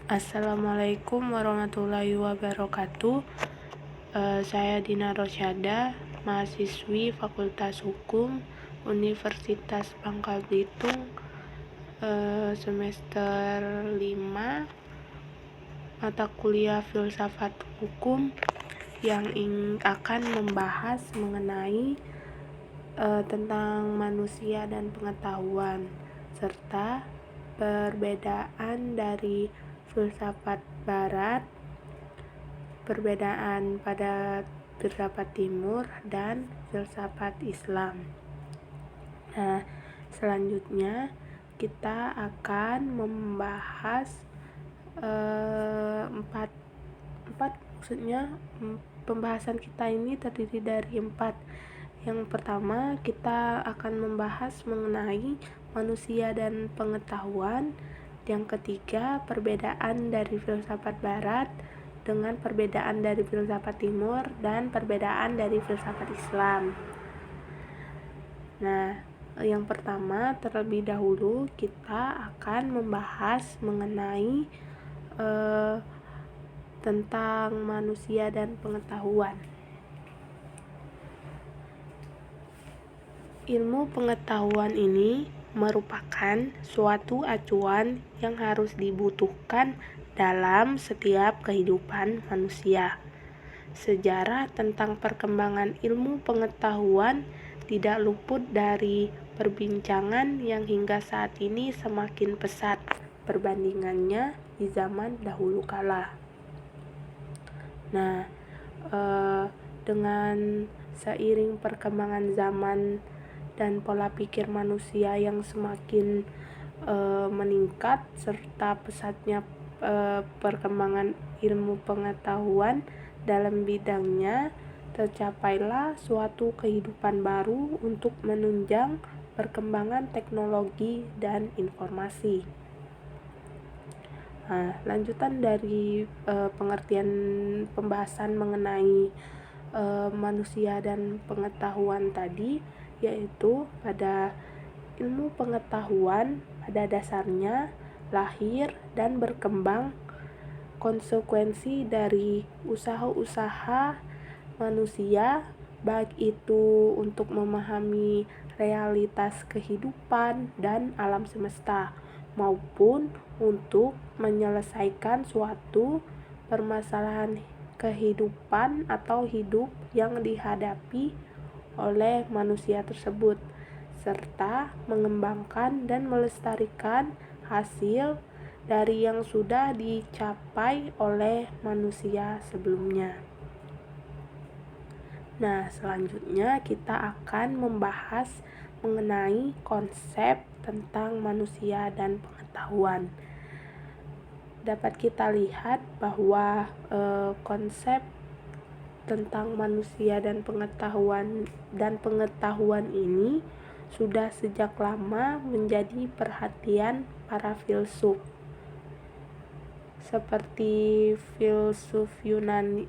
Assalamualaikum warahmatullahi wabarakatuh. Saya Dina Rosyada, mahasiswi Fakultas Hukum Universitas Bangka Belitung, semester 5, mata kuliah Filsafat Hukum, yang akan membahas mengenai tentang manusia dan pengetahuan, serta perbedaan dari filsafat barat, perbedaan pada filsafat timur, dan filsafat Islam. Nah, selanjutnya kita akan membahas pembahasan kita ini terdiri dari 4. Yang pertama, kita akan membahas mengenai manusia dan pengetahuan. Yang ketiga, perbedaan dari filsafat barat dengan perbedaan dari filsafat timur dan perbedaan dari filsafat Islam. Nah, yang pertama, terlebih dahulu kita akan membahas mengenai tentang manusia dan pengetahuan. Ilmu pengetahuan ini merupakan suatu acuan yang harus dibutuhkan dalam setiap kehidupan manusia. Sejarah tentang perkembangan ilmu pengetahuan tidak luput dari perbincangan yang hingga saat ini semakin pesat perbandingannya di zaman dahulu kala. Nah, dengan seiring perkembangan zaman dan pola pikir manusia yang semakin meningkat serta pesatnya perkembangan ilmu pengetahuan dalam bidangnya, tercapailah suatu kehidupan baru untuk menunjang perkembangan teknologi dan informasi. Nah, lanjutan dari pengertian pembahasan mengenai manusia dan pengetahuan tadi, yaitu pada ilmu pengetahuan pada dasarnya lahir dan berkembang konsekuensi dari usaha-usaha manusia, baik itu untuk memahami realitas kehidupan dan alam semesta, maupun untuk menyelesaikan suatu permasalahan kehidupan atau hidup yang dihadapi oleh manusia tersebut, serta mengembangkan dan melestarikan hasil dari yang sudah dicapai oleh manusia sebelumnya. Nah, selanjutnya kita akan membahas mengenai konsep tentang manusia dan pengetahuan. Dapat kita lihat bahwa konsep tentang manusia dan pengetahuan ini sudah sejak lama menjadi perhatian para filsuf, seperti filsuf Yunani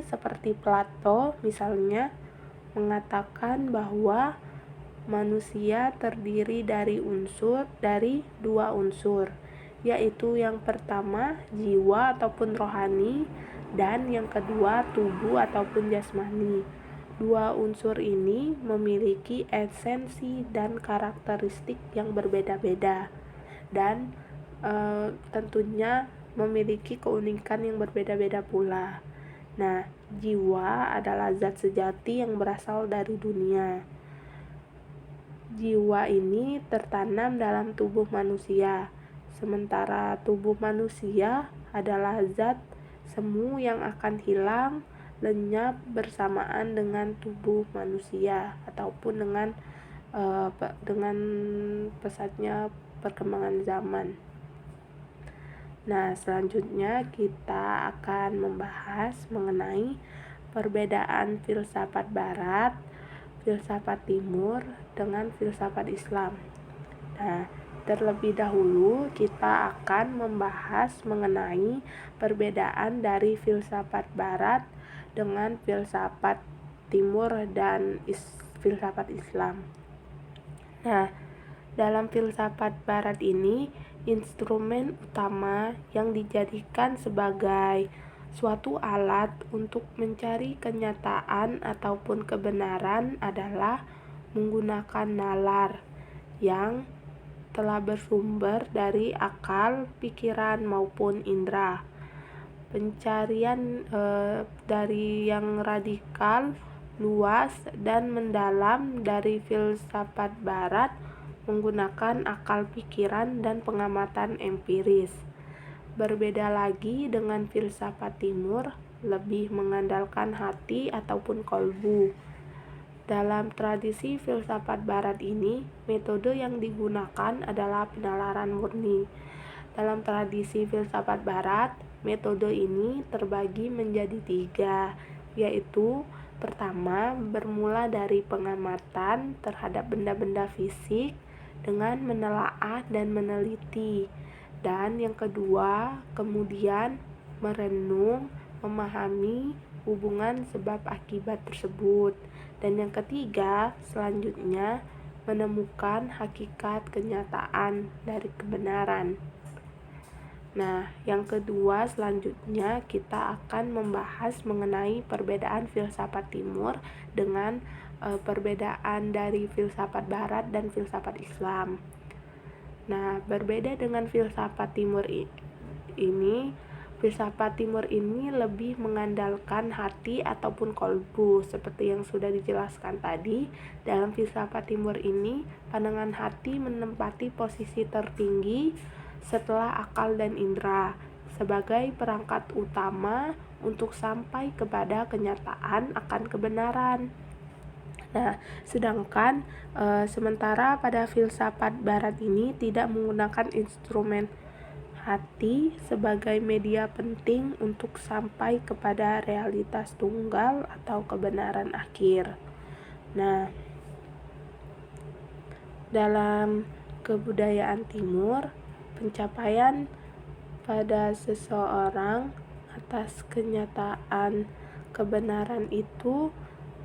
seperti Plato misalnya mengatakan bahwa manusia terdiri dari dua unsur, yaitu yang pertama jiwa ataupun rohani, dan yang kedua tubuh ataupun jasmani. Dua unsur ini memiliki esensi dan karakteristik yang berbeda-beda, dan tentunya memiliki keunikan yang berbeda-beda pula. Nah, jiwa adalah zat sejati yang berasal dari dunia. Jiwa ini tertanam dalam tubuh manusia, sementara tubuh manusia adalah zat semu yang akan hilang lenyap bersamaan dengan tubuh manusia ataupun dengan pesatnya perkembangan zaman. Nah, selanjutnya kita akan membahas mengenai perbedaan filsafat barat, filsafat timur dengan filsafat Islam. Nah, terlebih dahulu kita akan membahas mengenai perbedaan dari filsafat barat dengan filsafat timur dan filsafat Islam. Nah, dalam filsafat barat ini instrumen utama yang dijadikan sebagai suatu alat untuk mencari kenyataan ataupun kebenaran adalah menggunakan nalar yang telah bersumber dari akal, pikiran maupun indera. Pencarian dari yang radikal, luas, dan mendalam dari filsafat barat menggunakan akal pikiran dan pengamatan empiris. Berbeda lagi dengan filsafat timur, lebih mengandalkan hati ataupun kolbu. Dalam tradisi filsafat barat ini, metode yang digunakan adalah penalaran murni. Dalam tradisi filsafat barat, metode ini terbagi menjadi 3, yaitu pertama, bermula dari pengamatan terhadap benda-benda fisik dengan menelaah dan meneliti. Dan yang kedua, kemudian merenung, memahami hubungan sebab akibat tersebut. Dan yang ketiga, selanjutnya menemukan hakikat kenyataan dari kebenaran. Nah, yang kedua selanjutnya kita akan membahas mengenai perbedaan filsafat timur dengan perbedaan dari filsafat barat dan filsafat Islam. Nah, berbeda dengan filsafat timur filsafat timur ini lebih mengandalkan hati ataupun kolbu. Seperti yang sudah dijelaskan tadi, dalam filsafat timur ini, pandangan hati menempati posisi tertinggi setelah akal dan indera sebagai perangkat utama untuk sampai kepada kenyataan akan kebenaran. Nah, sedangkan sementara pada filsafat barat ini tidak menggunakan instrumen hati sebagai media penting untuk sampai kepada realitas tunggal atau kebenaran akhir. Nah, dalam kebudayaan timur, pencapaian pada seseorang atas kenyataan kebenaran itu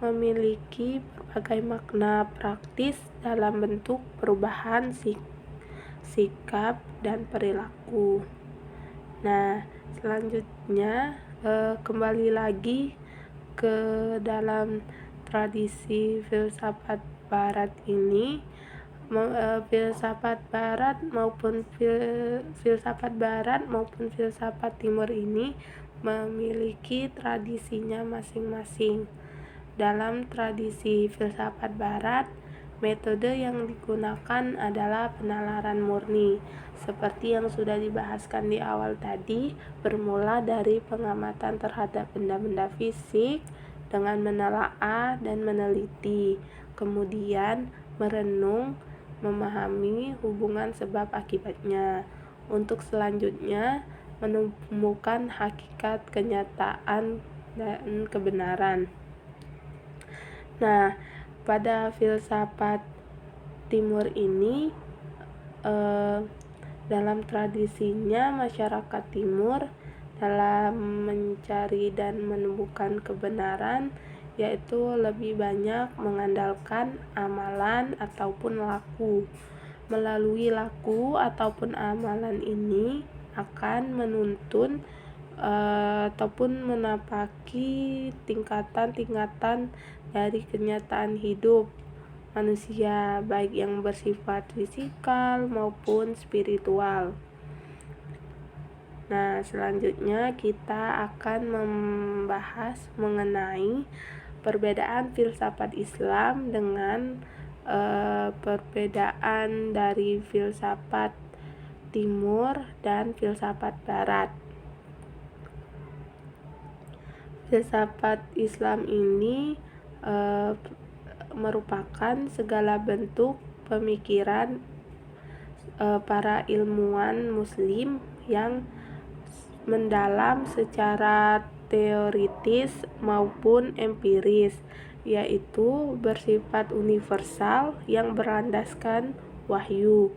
memiliki berbagai makna praktis dalam bentuk perubahan sikap dan perilaku. Nah, selanjutnya kembali lagi ke dalam tradisi filsafat barat ini. Filsafat barat maupun filsafat timur ini memiliki tradisinya masing-masing. Dalam tradisi filsafat barat, metode yang digunakan adalah penalaran murni. Seperti yang sudah dibahaskan di awal tadi, bermula dari pengamatan terhadap benda-benda fisik dengan menelaah dan meneliti, kemudian merenung, memahami hubungan sebab akibatnya, untuk selanjutnya menemukan hakikat kenyataan dan kebenaran. Nah, pada filsafat timur ini dalam tradisinya masyarakat timur dalam mencari dan menemukan kebenaran yaitu lebih banyak mengandalkan amalan ataupun laku. Melalui laku ataupun amalan ini akan menuntun ataupun menapaki tingkatan-tingkatan dari kenyataan hidup manusia, baik yang bersifat fisikal maupun spiritual. Nah, selanjutnya kita akan membahas mengenai perbedaan filsafat Islam dengan perbedaan dari filsafat timur dan filsafat barat. Filsafat Islam ini merupakan segala bentuk pemikiran para ilmuwan muslim yang mendalam secara teoritis maupun empiris, yaitu bersifat universal yang berlandaskan wahyu.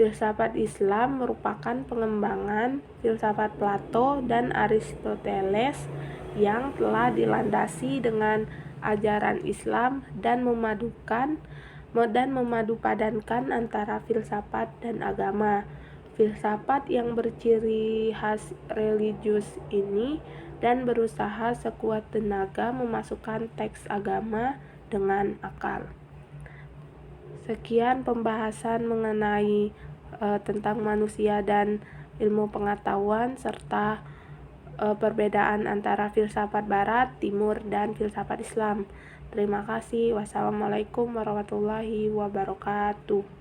Filsafat Islam merupakan pengembangan filsafat Plato dan Aristoteles yang telah dilandasi dengan ajaran Islam dan memadu padankan antara filsafat dan agama. filsafat yang berciri khas religius ini dan berusaha sekuat tenaga memasukkan teks agama dengan akal. Sekian pembahasan mengenai tentang manusia dan ilmu pengetahuan serta perbedaan antara filsafat barat, timur, dan filsafat Islam. Terima kasih. Wassalamualaikum warahmatullahi wabarakatuh.